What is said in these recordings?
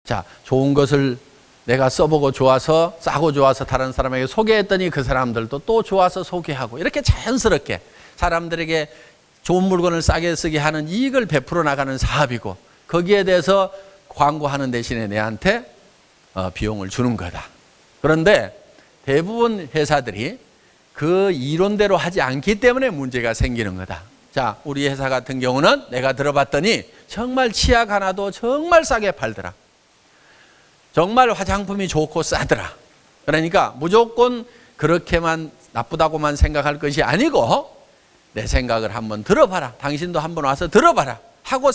자, 좋은 것을 내가 써보고 좋아서, 싸고 좋아서 다른 사람에게 소개했더니 그 사람들도 또 좋아서 소개하고, 이렇게 자연스럽게 사람들에게 좋은 물건을 싸게 쓰게 하는 이익을 베풀어 나가는 사업이고, 거기에 대해서 광고하는 대신에 내한테 비용을 주는 거다. 그런데 대부분 회사들이 그 이론대로 하지 않기 때문에 문제가 생기는 거다. 자, 우리 회사 같은 경우는 내가 들어봤더니 정말 치약 하나도 정말 싸게 팔더라. 정말 화장품이 좋고 싸더라. 그러니까 무조건 그렇게만 나쁘다고만 생각할 것이 아니고 내 생각을 한번 들어봐라. 당신도 한번 와서 들어봐라. 하고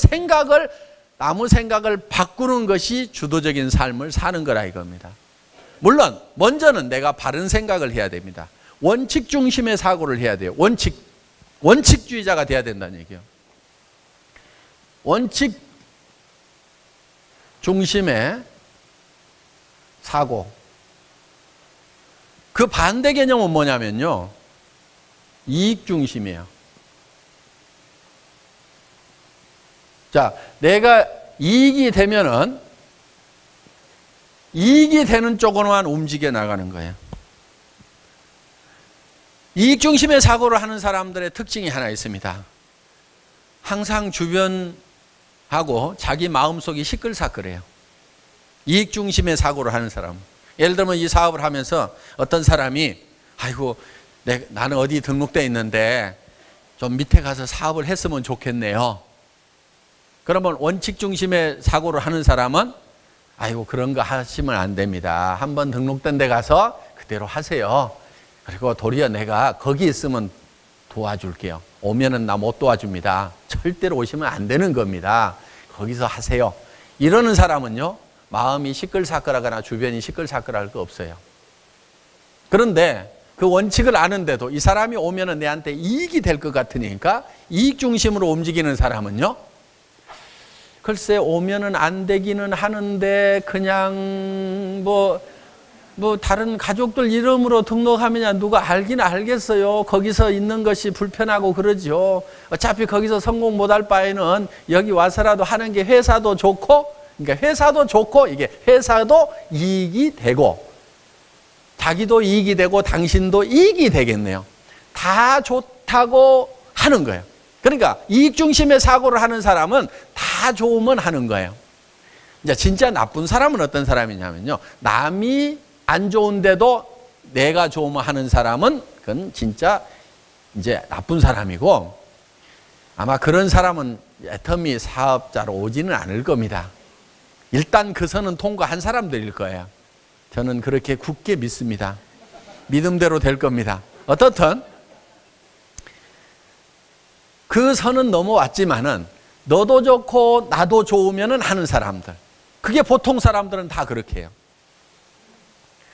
남의 생각을 바꾸는 것이 주도적인 삶을 사는 거라 이겁니다. 물론 먼저는 내가 바른 생각을 해야 됩니다. 원칙 중심의 사고를 해야 돼요. 원칙주의자가 돼야 된다는 얘기예요. 원칙 중심의 사고. 그 반대 개념은 뭐냐면요, 이익 중심이에요. 자, 내가 이익이 되면은 이익이 되는 쪽으로만 움직여 나가는 거예요. 이익 중심의 사고를 하는 사람들의 특징이 하나 있습니다. 항상 주변하고 자기 마음속이 시끌사끌해요. 이익 중심의 사고를 하는 사람. 예를 들면 이 사업을 하면서 어떤 사람이 아이고 나는 어디 등록돼 있는데 좀 밑에 가서 사업을 했으면 좋겠네요. 그러면 원칙 중심의 사고를 하는 사람은 아이고 그런 거 하시면 안 됩니다. 한번 등록된 데 가서 그대로 하세요. 그리고 도리어 내가 거기 있으면 도와줄게요. 오면은 나 못 도와줍니다. 절대로 오시면 안 되는 겁니다. 거기서 하세요. 이러는 사람은요, 마음이 시끌사끌하거나 주변이 시끌사끌할 거 없어요. 그런데 그 원칙을 아는데도 이 사람이 오면은 내한테 이익이 될 것 같으니까 이익 중심으로 움직이는 사람은요, 글쎄 오면은 안 되기는 하는데 그냥 뭐 다른 가족들 이름으로 등록하면 누가 알긴 알겠어요. 거기서 있는 것이 불편하고 그러죠. 어차피 거기서 성공 못할 바에는 여기 와서라도 하는 게 회사도 좋고, 그러니까 회사도 좋고 이게 회사도 이익이 되고 자기도 이익이 되고 당신도 이익이 되겠네요. 다 좋다고 하는 거예요. 그러니까 이익 중심의 사고를 하는 사람은 다 좋으면 하는 거예요. 이제 진짜 나쁜 사람은 어떤 사람이냐면요, 남이 안 좋은데도 내가 좋으면 하는 사람은 그건 진짜 이제 나쁜 사람이고, 아마 그런 사람은 애터미 사업자로 오지는 않을 겁니다. 일단 그 선은 통과한 사람들일 거예요. 저는 그렇게 굳게 믿습니다. 믿음대로 될 겁니다. 어떻든 그 선은 넘어왔지만은 너도 좋고 나도 좋으면은 하는 사람들, 그게 보통 사람들은 다 그렇게 해요.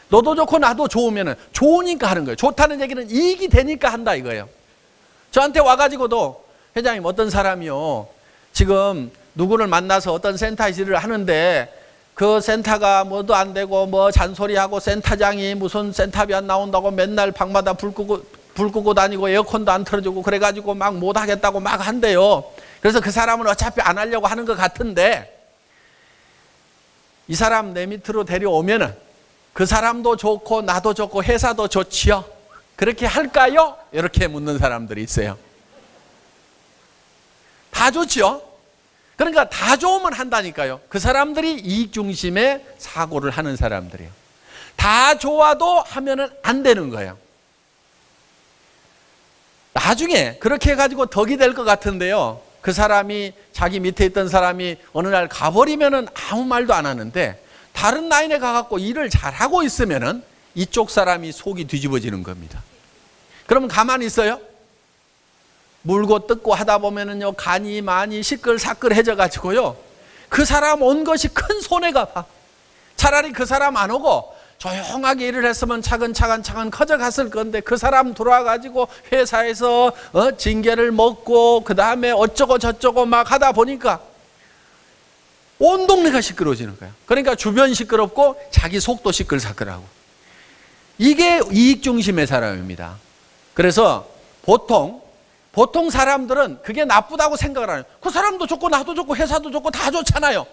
너도 좋고 나도 좋으면은 좋으니까 하는 거예요. 좋다는 얘기는 이익이 되니까 한다 이거예요. 저한테 와가지고도 회장님 어떤 사람이요, 지금 누구를 만나서 어떤 센터 일을 하는데 그 센터가 뭐도 안 되고 뭐 잔소리하고 센터장이 무슨 센터비 안 나온다고 맨날 방마다 불 끄고 다니고 에어컨도 안 틀어주고 그래가지고 막 못하겠다고 막 한대요. 그래서 그 사람은 어차피 안 하려고 하는 것 같은데 이 사람 내 밑으로 데려오면은 그 사람도 좋고 나도 좋고 회사도 좋지요. 그렇게 할까요? 이렇게 묻는 사람들이 있어요. 다 좋지요. 그러니까 다 좋으면 한다니까요. 그 사람들이 이익 중심의 사고를 하는 사람들이에요. 다 좋아도 하면은 안 되는 거예요. 나중에 그렇게 해가지고 덕이 될 것 같은데요, 그 사람이 자기 밑에 있던 사람이 어느 날 가버리면은 아무 말도 안 하는데 다른 라인에 가갖고 일을 잘하고 있으면은 이쪽 사람이 속이 뒤집어지는 겁니다. 그러면 가만히 있어요? 물고 뜯고 하다 보면은요, 간이 많이 시끌사끌해져 가지고요, 그 사람 온 것이 큰 손해가 봐. 차라리 그 사람 안 오고 조용하게 일을 했으면 차근차근 커져갔을 건데 그 사람 들어와 가지고 회사에서 징계를 먹고 그 다음에 어쩌고 저쩌고 막 하다 보니까 온 동네가 시끄러워지는 거야. 그러니까 주변 시끄럽고 자기 속도 시끌사끌하고. 이게 이익 중심의 사람입니다. 그래서 보통 사람들은 그게 나쁘다고 생각을 하는 거예요. 그 사람도 좋고 나도 좋고 회사도 좋고 다 좋잖아요.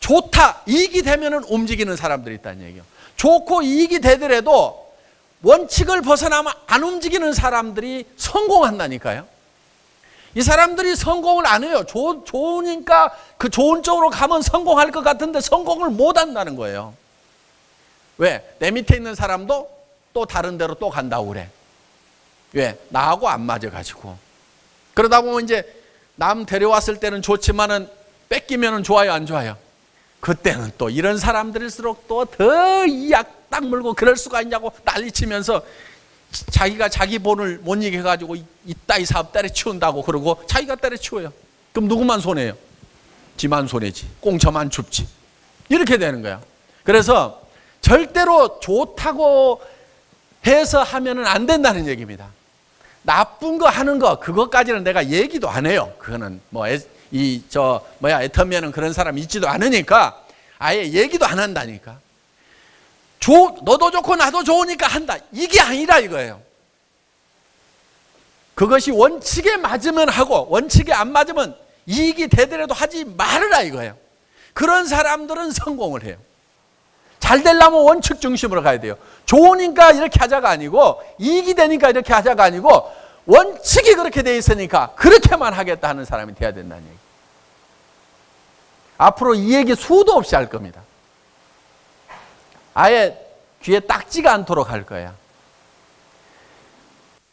좋다, 이익이 되면은 움직이는 사람들이 있다는 얘기예요. 좋고 이익이 되더라도 원칙을 벗어나면 안 움직이는 사람들이 성공한다니까요. 이 사람들이 성공을 안 해요. 좋으니까 그 좋은 쪽으로 가면 성공할 것 같은데 성공을 못 한다는 거예요. 왜? 내 밑에 있는 사람도 또 다른 데로 또 간다고 그래. 왜? 나하고 안 맞아가지고. 그러다 보면 이제 남 데려왔을 때는 좋지만은 뺏기면은 좋아요, 안 좋아요? 그때는 또 이런 사람들일수록 또 더 약 딱 물고 그럴 수가 있냐고 난리치면서 자기가 자기 본을 못 이겨가지고 이따위 사업 때려치운다고 그러고 자기가 때려치워요. 그럼 누구만 손해요? 지만 손해지. 꽁쳐만 줍지. 이렇게 되는 거야. 그래서 절대로 좋다고 해서 하면은 안 된다는 얘기입니다. 나쁜 거 하는 거 그것까지는 내가 얘기도 안 해요. 그거는 뭐 애터미는 그런 사람 있지도 않으니까 아예 얘기도 안 한다니까. 너도 좋고 나도 좋으니까 한다. 이게 아니라 이거예요. 그것이 원칙에 맞으면 하고 원칙에 안 맞으면 이익이 되더라도 하지 말으라 이거예요. 그런 사람들은 성공을 해요. 잘 되려면 원칙 중심으로 가야 돼요. 좋으니까 이렇게 하자가 아니고 이익이 되니까 이렇게 하자가 아니고 원칙이 그렇게 돼 있으니까 그렇게만 하겠다 하는 사람이 돼야 된다는 얘기. 앞으로 이 얘기 수도 없이 할 겁니다. 아예 귀에 딱지가 않도록 할 거야.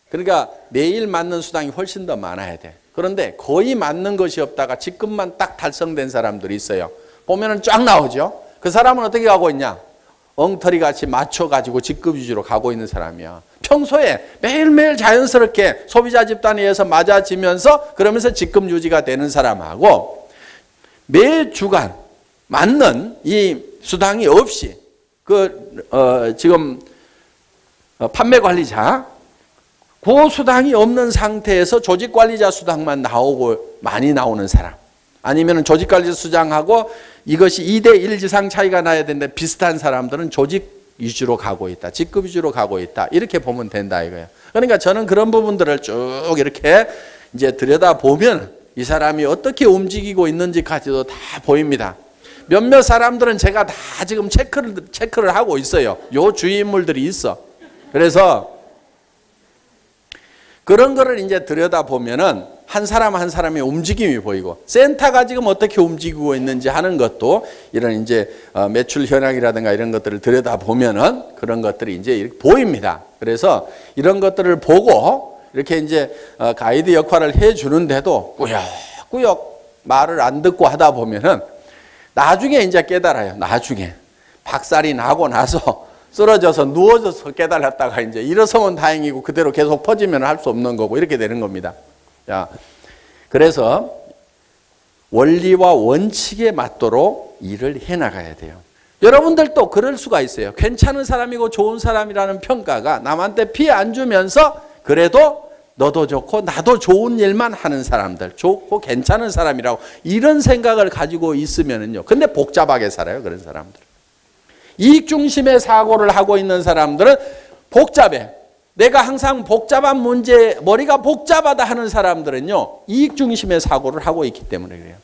그러니까 매일 맞는 수당이 훨씬 더 많아야 돼. 그런데 거의 맞는 것이 없다가 직급만 딱 달성된 사람들이 있어요. 보면은 쫙 나오죠. 그 사람은 어떻게 가고 있냐? 엉터리 같이 맞춰가지고 직급 위주로 가고 있는 사람이야. 평소에 매일매일 자연스럽게 소비자 집단에 의해서 맞아지면서 그러면서 직급 유지가 되는 사람하고 매 주간 맞는 이 수당이 없이 지금 판매 관리자 그 수당이 없는 상태에서 조직 관리자 수당만 나오고 많이 나오는 사람 아니면 조직 관리자 수당하고 이것이 2대1 이상 차이가 나야 되는데 비슷한 사람들은 조직 위주로 가고 있다. 직급 위주로 가고 있다. 이렇게 보면 된다 이거예요. 그러니까 저는 그런 부분들을 쭉 이렇게 이제 들여다보면 이 사람이 어떻게 움직이고 있는지까지도 다 보입니다. 몇몇 사람들은 제가 다 지금 체크를 하고 있어요. 요 주위 인물들이 있어. 그래서 그런 거를 이제 들여다보면은 한 사람 한 사람의 움직임이 보이고 센터가 지금 어떻게 움직이고 있는지 하는 것도 이런 이제 매출 현황이라든가 이런 것들을 들여다보면은 그런 것들이 이제 이렇게 보입니다. 그래서 이런 것들을 보고 이렇게 이제 가이드 역할을 해 주는데도 꾸역꾸역 말을 안 듣고 하다 보면은 나중에 이제 깨달아요. 나중에 박살이 나고 나서 쓰러져서 누워져서 깨달았다가 이제 일어서면 다행이고 그대로 계속 퍼지면 할 수 없는 거고 이렇게 되는 겁니다. 자, 그래서 원리와 원칙에 맞도록 일을 해나가야 돼요. 여러분들도 그럴 수가 있어요. 괜찮은 사람이고 좋은 사람이라는 평가가 남한테 피해 안 주면서 그래도 너도 좋고 나도 좋은 일만 하는 사람들, 좋고 괜찮은 사람이라고 이런 생각을 가지고 있으면은요. 근데 복잡하게 살아요, 그런 사람들은. 이익 중심의 사고를 하고 있는 사람들은 복잡해. 내가 항상 복잡한 문제, 머리가 복잡하다 하는 사람들은요. 이익 중심의 사고를 하고 있기 때문에 그래요.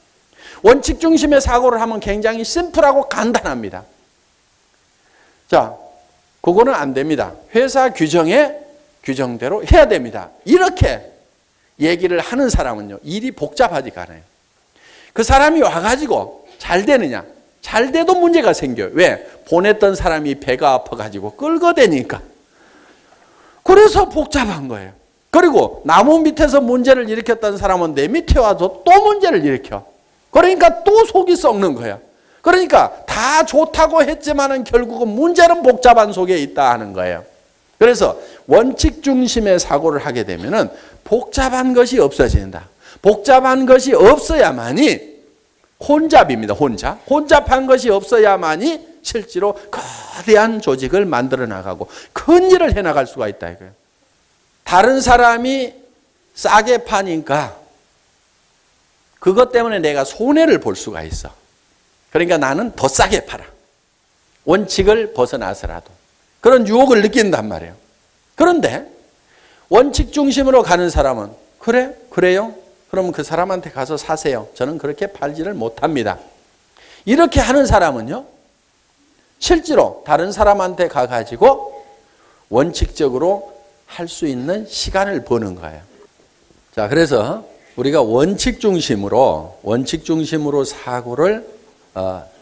원칙 중심의 사고를 하면 굉장히 심플하고 간단합니다. 자, 그거는 안 됩니다. 회사 규정대로 해야 됩니다. 이렇게 얘기를 하는 사람은요. 일이 복잡하지가 않아요. 그 사람이 와가지고 잘 되느냐. 잘 돼도 문제가 생겨요. 왜? 보냈던 사람이 배가 아파가지고 끌거대니까. 그래서 복잡한 거예요. 그리고 나무 밑에서 문제를 일으켰던 사람은 내 밑에 와서 또 문제를 일으켜. 그러니까 또 속이 썩는 거야. 그러니까 다 좋다고 했지만은 결국은 문제는 복잡한 속에 있다 하는 거예요. 그래서 원칙 중심의 사고를 하게 되면은 복잡한 것이 없어진다. 복잡한 것이 없어야만이 혼잡입니다. 혼잡한 것이 없어야만이 실제로 거대한 조직을 만들어 나가고 큰 일을 해나갈 수가 있다 이거예요. 다른 사람이 싸게 파니까 그것 때문에 내가 손해를 볼 수가 있어. 그러니까 나는 더 싸게 팔아. 원칙을 벗어나서라도. 그런 유혹을 느낀단 말이에요. 그런데 원칙 중심으로 가는 사람은 그래요? 그러면 그 사람한테 가서 사세요. 저는 그렇게 팔지를 못합니다. 이렇게 하는 사람은요, 실제로 다른 사람한테 가가지고 원칙적으로 할 수 있는 시간을 버는 거예요. 자, 그래서 우리가 원칙 중심으로 사고를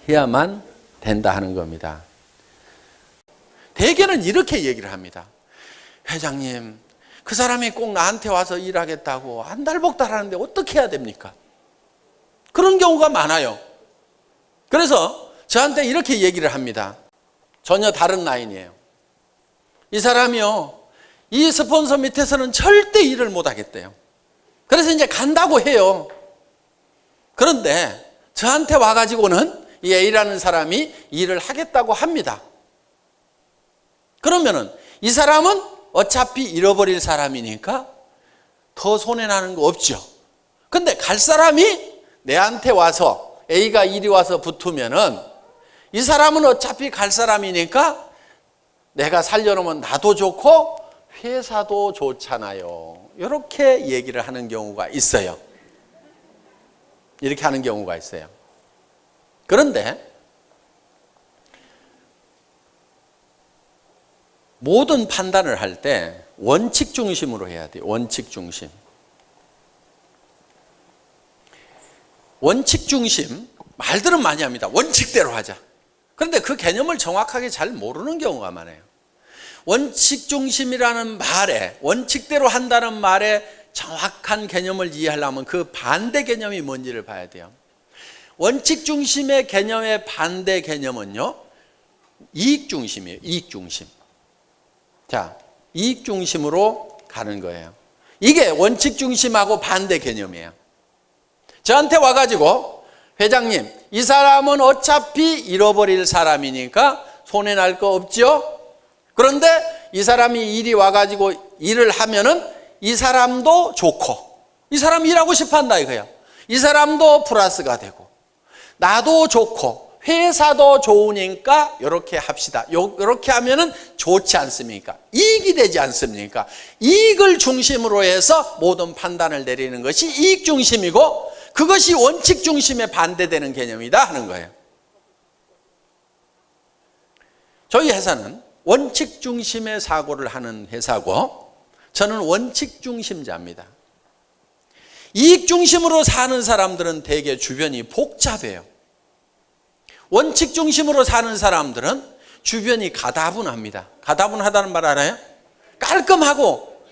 해야만 된다 하는 겁니다. 대개는 이렇게 얘기를 합니다. 회장님, 그 사람이 꼭 나한테 와서 일하겠다고 안달복달 하는데 어떻게 해야 됩니까? 그런 경우가 많아요. 그래서 저한테 이렇게 얘기를 합니다. 전혀 다른 라인이에요. 이 사람이요, 이 스폰서 밑에서는 절대 일을 못 하겠대요. 그래서 이제 간다고 해요. 그런데 저한테 와가지고는 이 A라는 사람이 일을 하겠다고 합니다. 그러면은 이 사람은 어차피 잃어버릴 사람이니까 더 손해나는 거 없죠. 근데 갈 사람이 내한테 와서, A가 이리 와서 붙으면은 이 사람은 어차피 갈 사람이니까 내가 살려놓으면 나도 좋고 회사도 좋잖아요. 이렇게 얘기를 하는 경우가 있어요. 이렇게 하는 경우가 있어요. 그런데 모든 판단을 할 때 원칙 중심으로 해야 돼요. 원칙 중심. 원칙 중심, 말들은 많이 합니다. 원칙대로 하자. 그런데 그 개념을 정확하게 잘 모르는 경우가 많아요. 원칙 중심이라는 말에, 원칙대로 한다는 말에 정확한 개념을 이해하려면 그 반대 개념이 뭔지를 봐야 돼요. 원칙 중심의 개념의 반대 개념은요, 이익 중심이에요. 이익 중심. 자, 이익 중심으로 가는 거예요. 이게 원칙 중심하고 반대 개념이에요. 저한테 와가지고, 회장님, 이 사람은 어차피 잃어버릴 사람이니까 손해날 거 없죠? 그런데 이 사람이 일이 와가지고 일을 하면은 이 사람도 좋고, 이 사람이 일하고 싶어 한다 이거야. 이 사람도 플러스가 되고, 나도 좋고, 회사도 좋으니까 이렇게 합시다. 이렇게 하면은 좋지 않습니까? 이익이 되지 않습니까? 이익을 중심으로 해서 모든 판단을 내리는 것이 이익 중심이고, 그것이 원칙 중심에 반대되는 개념이다 하는 거예요. 저희 회사는 원칙 중심의 사고를 하는 회사고, 저는 원칙 중심자입니다. 이익 중심으로 사는 사람들은 대개 주변이 복잡해요. 원칙 중심으로 사는 사람들은 주변이 가다분합니다. 가다분하다는 말 알아요? 깔끔하고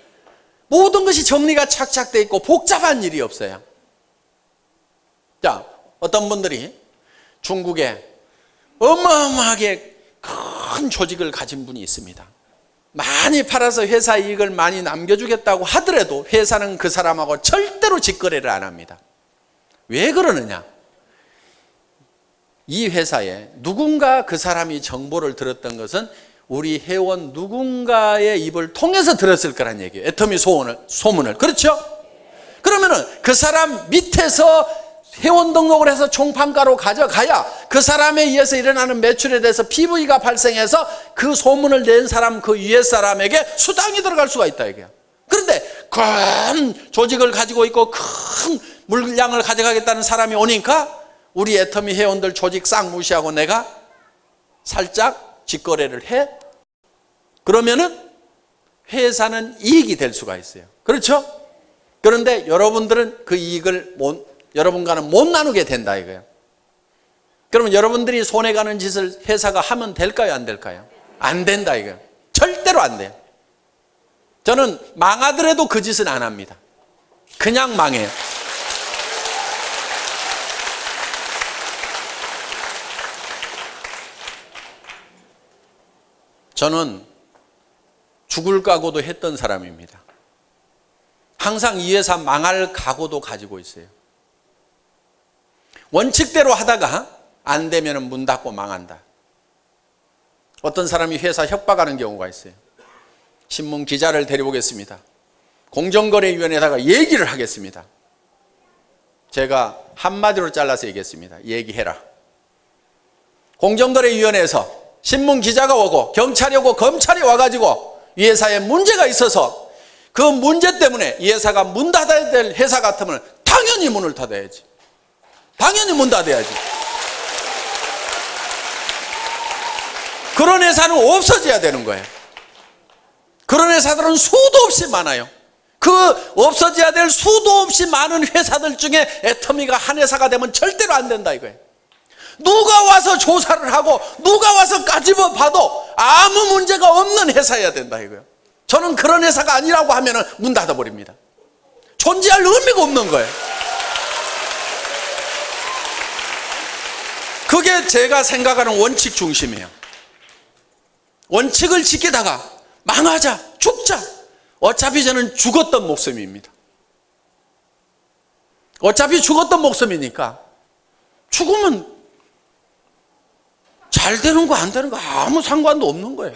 모든 것이 정리가 착착 돼 있고 복잡한 일이 없어요. 자, 어떤 분들이 중국에 어마어마하게 큰 조직을 가진 분이 있습니다. 많이 팔아서 회사 이익을 많이 남겨주겠다고 하더라도 회사는 그 사람하고 절대로 직거래를 안 합니다. 왜 그러느냐? 이 회사에 누군가 그 사람이 정보를 들었던 것은 우리 회원 누군가의 입을 통해서 들었을 거란 얘기예요. 애터미 소문을. 그렇죠? 그러면은 그 사람 밑에서 회원 등록을 해서 총판가로 가져가야 그 사람에 의해서 일어나는 매출에 대해서 PV가 발생해서 그 소문을 낸 사람, 그 위에 사람에게 수당이 들어갈 수가 있다 이게요. 그런데 큰 조직을 가지고 있고 큰 물량을 가져가겠다는 사람이 오니까 우리 애터미 회원들 조직 싹 무시하고 내가 살짝 직거래를 해? 그러면은 회사는 이익이 될 수가 있어요. 그렇죠? 그런데 여러분들은 그 이익을 여러분과는 못 나누게 된다 이거예요. 그러면 여러분들이 손해가는 짓을 회사가 하면 될까요? 안 될까요? 안 된다 이거예요. 절대로 안 돼요. 저는 망하더라도 그 짓은 안 합니다. 그냥 망해요. 저는 죽을 각오도 했던 사람입니다. 항상 이 회사 망할 각오도 가지고 있어요. 원칙대로 하다가 안 되면 문 닫고 망한다. 어떤 사람이 회사 협박하는 경우가 있어요. 신문 기자를 데려오겠습니다. 공정거래위원회에다가 얘기를 하겠습니다. 제가 한마디로 잘라서 얘기했습니다. 얘기해라. 공정거래위원회에서 신문 기자가 오고 경찰이 오고 검찰이 와가지고 이 회사에 문제가 있어서 그 문제 때문에 이 회사가 문 닫아야 될 회사 같으면 당연히 문을 닫아야지. 당연히 문 닫아야지. 그런 회사는 없어져야 되는 거예요. 그런 회사들은 수도 없이 많아요. 그 없어져야 될 수도 없이 많은 회사들 중에 애터미가 한 회사가 되면 절대로 안 된다 이거예요. 누가 와서 조사를 하고 누가 와서 까집어 봐도 아무 문제가 없는 회사여야 된다 이거예요. 저는 그런 회사가 아니라고 하면 문 닫아버립니다. 존재할 의미가 없는 거예요. 그게 제가 생각하는 원칙 중심이에요. 원칙을 지키다가 망하자, 죽자. 어차피 저는 죽었던 목숨입니다. 어차피 죽었던 목숨이니까 죽으면 잘 되는 거 안 되는 거 아무 상관도 없는 거예요.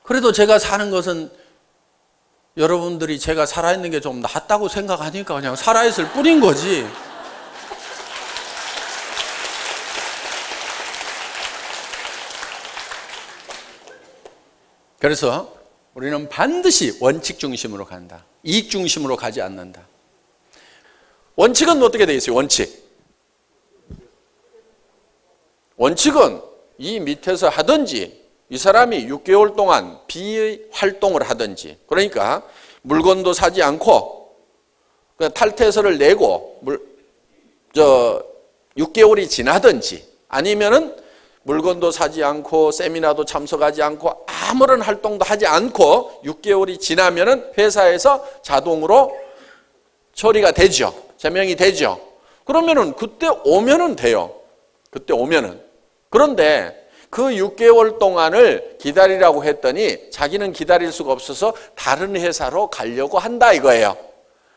그래도 제가 사는 것은 여러분들이 제가 살아있는 게 좀 낫다고 생각하니까 그냥 살아있을 뿐인 거지. 그래서 우리는 반드시 원칙 중심으로 간다. 이익 중심으로 가지 않는다. 원칙은 어떻게 되어 있어요? 원칙은 이 밑에서 하든지 이 사람이 6개월 동안 비활동을 하든지, 그러니까 물건도 사지 않고 탈퇴서를 내고 6개월이 지나든지, 아니면은 물건도 사지 않고 세미나도 참석하지 않고 아무런 활동도 하지 않고 6개월이 지나면은 회사에서 자동으로 처리가 되죠. 제명이 되죠. 그러면은 그때 오면은 돼요. 그때 오면은. 그런데 그 6개월 동안을 기다리라고 했더니 자기는 기다릴 수가 없어서 다른 회사로 가려고 한다 이거예요.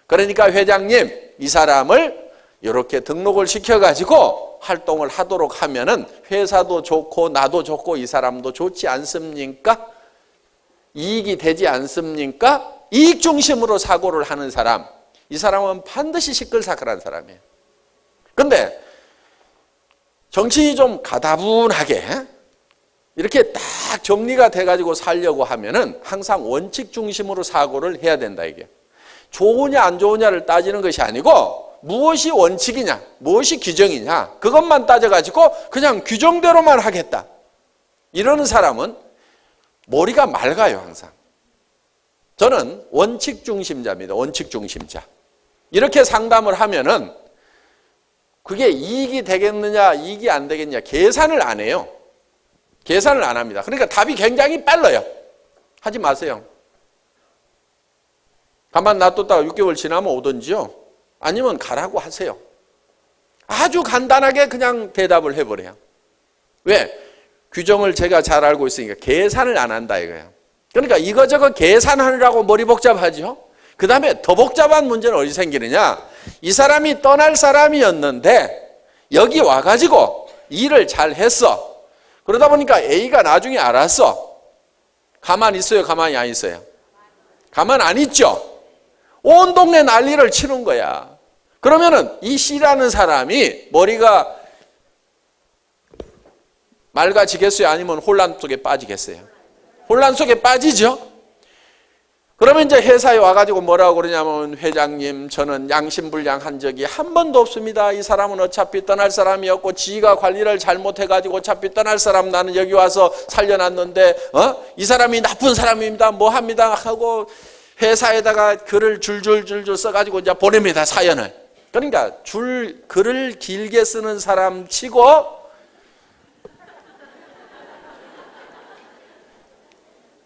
그러니까 회장님, 이 사람을 이렇게 등록을 시켜가지고 활동을 하도록 하면은 회사도 좋고 나도 좋고 이 사람도 좋지 않습니까? 이익이 되지 않습니까? 이익 중심으로 사고를 하는 사람, 이 사람은 반드시 시끌사끌한 사람이에요. 근데 정신이 좀 가다분하게 이렇게 딱 정리가 돼가지고 살려고 하면은 항상 원칙 중심으로 사고를 해야 된다 이게. 좋으냐 안 좋으냐를 따지는 것이 아니고 무엇이 원칙이냐, 무엇이 규정이냐, 그것만 따져가지고 그냥 규정대로만 하겠다. 이러는 사람은 머리가 맑아요, 항상. 저는 원칙 중심자입니다. 원칙 중심자. 이렇게 상담을 하면은 그게 이익이 되겠느냐, 이익이 안 되겠느냐, 계산을 안 해요. 계산을 안 합니다. 그러니까 답이 굉장히 빨라요. 하지 마세요. 가만 놔뒀다가 6개월 지나면 오든지요. 아니면 가라고 하세요. 아주 간단하게 그냥 대답을 해버려요. 왜? 규정을 제가 잘 알고 있으니까 계산을 안 한다 이거예요. 그러니까 이거저거 계산하느라고 머리 복잡하죠. 그 다음에 더 복잡한 문제는 어디 생기느냐. 이 사람이 떠날 사람이었는데 여기 와가지고 일을 잘 했어. 그러다 보니까 A가 나중에 알았어. 가만히 있어요? 가만히 안 있어요? 가만 안 있죠? 온 동네 난리를 치는 거야. 그러면은 이 C라는 사람이 머리가 맑아지겠어요? 아니면 혼란 속에 빠지겠어요? 혼란 속에 빠지죠? 그러면 이제 회사에 와가지고 뭐라고 그러냐면, 회장님, 저는 양심불량한 적이 한 번도 없습니다. 이 사람은 어차피 떠날 사람이었고 지가 관리를 잘못해가지고 어차피 떠날 사람 나는 여기 와서 살려놨는데 이 사람이 나쁜 사람입니다. 뭐 합니다 하고 회사에다가 글을 줄줄줄줄 써가지고 이제 보냅니다, 사연을. 그러니까 글을 길게 쓰는 사람 치고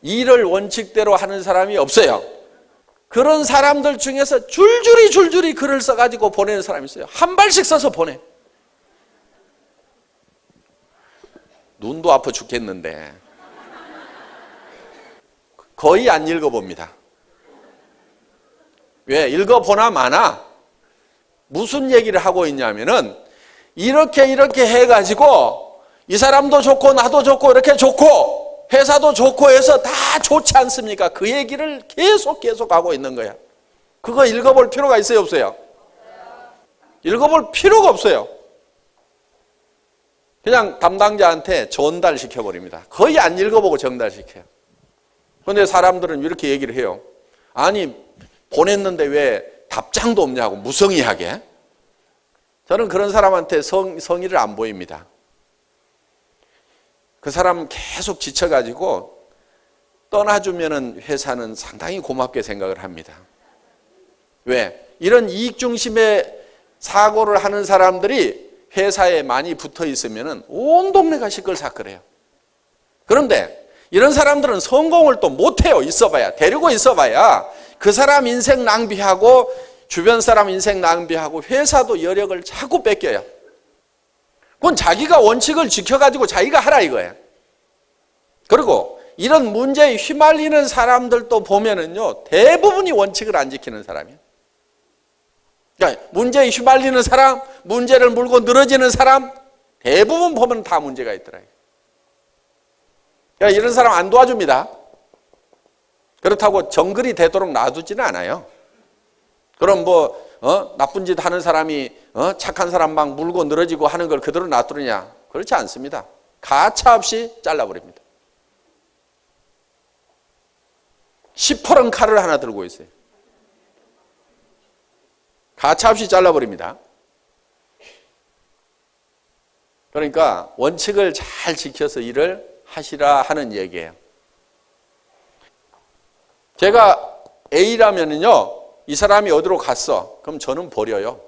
일을 원칙대로 하는 사람이 없어요. 그런 사람들 중에서 줄줄이 글을 써가지고 보내는 사람이 있어요. 한 발씩 써서 보내. 눈도 아파 죽겠는데 거의 안 읽어봅니다. 왜? 읽어보나 마나 무슨 얘기를 하고 있냐면은 이렇게 해가지고 이 사람도 좋고 나도 좋고 이렇게 좋고 회사도 좋고 해서 다 좋지 않습니까? 그 얘기를 계속 하고 있는 거야. 그거 읽어볼 필요가 있어요, 없어요? 읽어볼 필요가 없어요. 그냥 담당자한테 전달시켜버립니다. 거의 안 읽어보고 전달시켜요. 그런데 사람들은 이렇게 얘기를 해요. 아니, 보냈는데 왜 답장도 없냐고, 무성의하게. 저는 그런 사람한테 성의를 안 보입니다. 그 사람 계속 지쳐가지고 떠나주면은 회사는 상당히 고맙게 생각을 합니다. 왜? 이런 이익 중심의 사고를 하는 사람들이 회사에 많이 붙어 있으면은 온 동네가 시끌사끌해요. 그런데 이런 사람들은 성공을 또 못해요. 있어봐야. 데리고 있어봐야 그 사람 인생 낭비하고 주변 사람 인생 낭비하고 회사도 여력을 자꾸 뺏겨요. 그건 자기가 원칙을 지켜가지고 자기가 하라 이거예요. 그리고 이런 문제에 휘말리는 사람들도 보면은요, 대부분이 원칙을 안 지키는 사람이에요. 그러니까 문제에 휘말리는 사람, 문제를 물고 늘어지는 사람, 대부분 보면 다 문제가 있더라고요. 그러니까 이런 사람 안 도와줍니다. 그렇다고 정글이 되도록 놔두지는 않아요. 그럼 나쁜 짓 하는 사람이 착한 사람 막 물고 늘어지고 하는 걸 그대로 놔두느냐? 그렇지 않습니다. 가차없이 잘라버립니다. 시퍼런 칼을 하나 들고 있어요. 가차없이 잘라버립니다. 그러니까 원칙을 잘 지켜서 일을 하시라 하는 얘기예요. 제가 A라면은요, 이 사람이 어디로 갔어? 그럼 저는 버려요.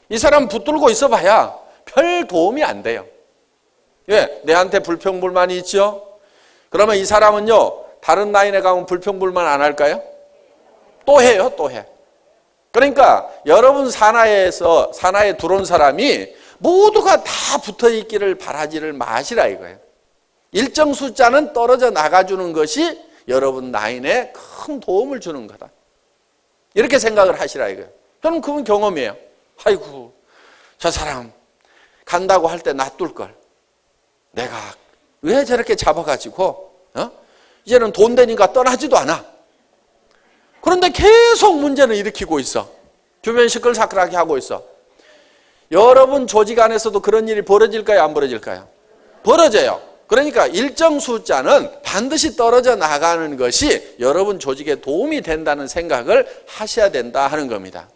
이 사람 붙들고 있어봐야 별 도움이 안 돼요. 왜? 내한테 불평불만이 있죠? 그러면 이 사람은요, 다른 라인에 가면 불평불만 안 할까요? 또 해요, 또 해. 그러니까 여러분 산하에 들어온 사람이 모두가 다 붙어 있기를 바라지를 마시라 이거예요. 일정 숫자는 떨어져 나가주는 것이 여러분 라인에 큰 도움을 주는 거다. 이렇게 생각을 하시라 이거예요. 저는 그건 경험이에요. 아이고, 저 사람 간다고 할 때 놔둘 걸. 내가 왜 저렇게 잡아가지고 이제는 돈 되니까 떠나지도 않아. 그런데 계속 문제는 일으키고 있어. 주변 시끌사끌하게 하고 있어. 여러분 조직 안에서도 그런 일이 벌어질까요? 안 벌어질까요? 벌어져요. 그러니까 일정 숫자는 반드시 떨어져 나가는 것이 여러분 조직에 도움이 된다는 생각을 하셔야 된다 하는 겁니다.